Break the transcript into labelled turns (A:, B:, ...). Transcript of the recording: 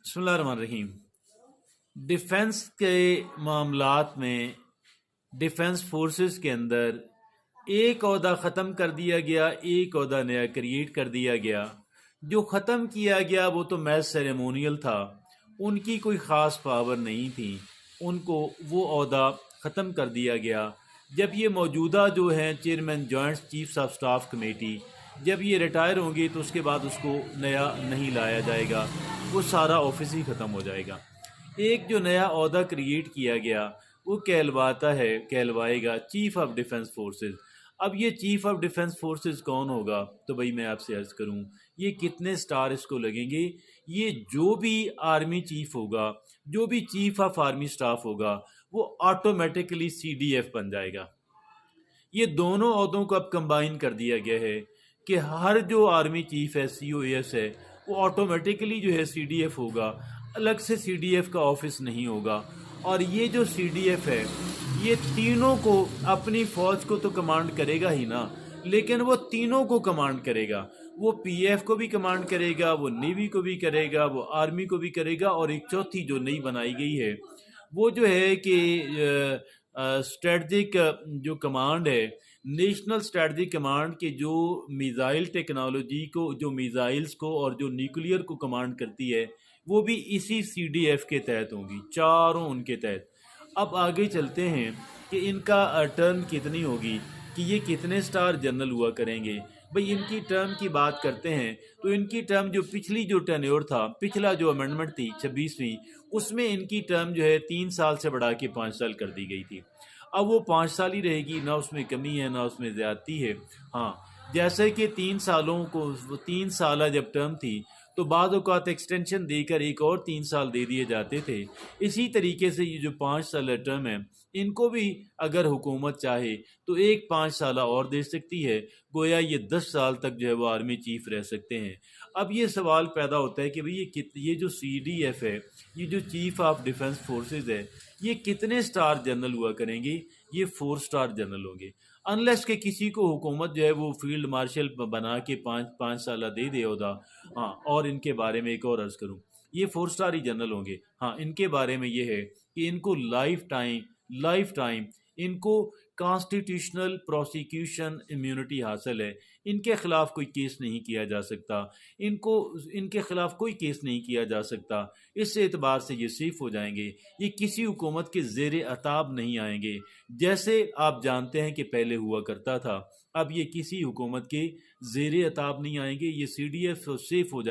A: बिस्मिल्लाहिर्रहमानिर्रहीम। डिफेंस के मामलात में डिफेंस फोर्सेस के अंदर एक ओहदा ख़त्म कर दिया गया, एक ओहदा नया क्रिएट कर दिया गया। जो ख़त्म किया गया वो तो महज सेरेमोनियल था, उनकी कोई ख़ास पावर नहीं थी, उनको वो ओहदा ख़त्म कर दिया गया। जब ये मौजूदा जो हैं chairman joint chiefs of staff committee, जब ये रिटायर होंगे तो उसके बाद उसको नया नहीं लाया जाएगा, वो सारा ऑफिस ही ख़त्म हो जाएगा। एक जो नया ओहदा क्रिएट किया गया वो कहलवाएगा चीफ ऑफ डिफेंस फोर्सेस। अब ये चीफ ऑफ डिफेंस फोर्सेस कौन होगा? तो भाई मैं आपसे अर्ज़ करूं, ये कितने स्टार इसको लगेंगे? ये जो भी आर्मी चीफ होगा, जो भी चीफ ऑफ आर्मी स्टाफ होगा, वो ऑटोमेटिकली CDF बन जाएगा। ये दोनों ओहदों को अब कंबाइन कर दिया गया है कि हर जो आर्मी चीफ है, COAS है, वो ऑटोमेटिकली जो है CDF होगा। अलग से CDF का ऑफिस नहीं होगा। और ये जो CDF है, ये तीनों को, अपनी फौज को तो कमांड करेगा ही ना, लेकिन वो तीनों को कमांड करेगा। वो PF को भी कमांड करेगा, वो नेवी को भी करेगा, वो आर्मी को भी करेगा। और एक चौथी जो नई बनाई गई है वो जो है कि स्ट्रेटजिक जो कमांड है, नेशनल स्ट्रेटजिक कमांड के जो मिसाइल टेक्नोलॉजी को, जो मिसाइल्स को और जो न्यूक्लियर को कमांड करती है, वो भी इसी CDF के तहत होंगी, चारों उनके तहत। अब आगे चलते हैं कि इनका टर्म कितनी होगी, कि ये कितने स्टार जनरल हुआ करेंगे। भाई इनकी टर्म की बात करते हैं तो इनकी टर्म जो पिछली जो टेन्योर था, पिछला जो अमेंडमेंट थी 26वीं, उसमें इनकी टर्म जो है 3 साल से बढ़ा के 5 साल कर दी गई थी। अब वो 5 साल ही रहेगी, ना उसमें कमी है ना उसमें ज़्यादती है। हाँ, जैसे कि 3 सालों को, 3 साल जब टर्म थी तो बाद औक़ात एक्सटेंशन देकर एक और 3 साल दे दिए जाते थे। इसी तरीके से ये जो 5 साल टर्म है, इनको भी अगर हुकूमत चाहे तो एक 5 साल और दे सकती है। गोया ये 10 साल तक जो है वो आर्मी चीफ रह सकते हैं। अब ये सवाल पैदा होता है कि भाई ये जो CDF है, ये जो चीफ ऑफ डिफेंस फोर्सेस है, ये कितने स्टार जनरल हुआ करेंगे? ये 4 स्टार जनरल होंगे। अनलेस के किसी को हुकूमत जो है वो फील्ड मार्शल बना के 5 5 साल दे दे होदा। हाँ, और इनके बारे में एक और अर्ज़ करूँ, ये 4 स्टार ही जनरल होंगे। हाँ, इनके बारे में ये है कि इनको लाइफ टाइम इनको कॉन्स्टिट्यूशनल प्रोसिक्यूशन इम्यूनिटी हासिल है। इनके खिलाफ कोई केस नहीं किया जा सकता, इनको, इनके खिलाफ कोई केस नहीं किया जा सकता। इस एतबार से ये सेफ हो जाएंगे। ये किसी हुकूमत के ज़ेर अताब नहीं आएंगे, जैसे आप जानते हैं कि पहले हुआ करता था। अब ये किसी हुकूमत के ज़ेर अताब नहीं आएंगे, ये CDF सेफ हो जाए।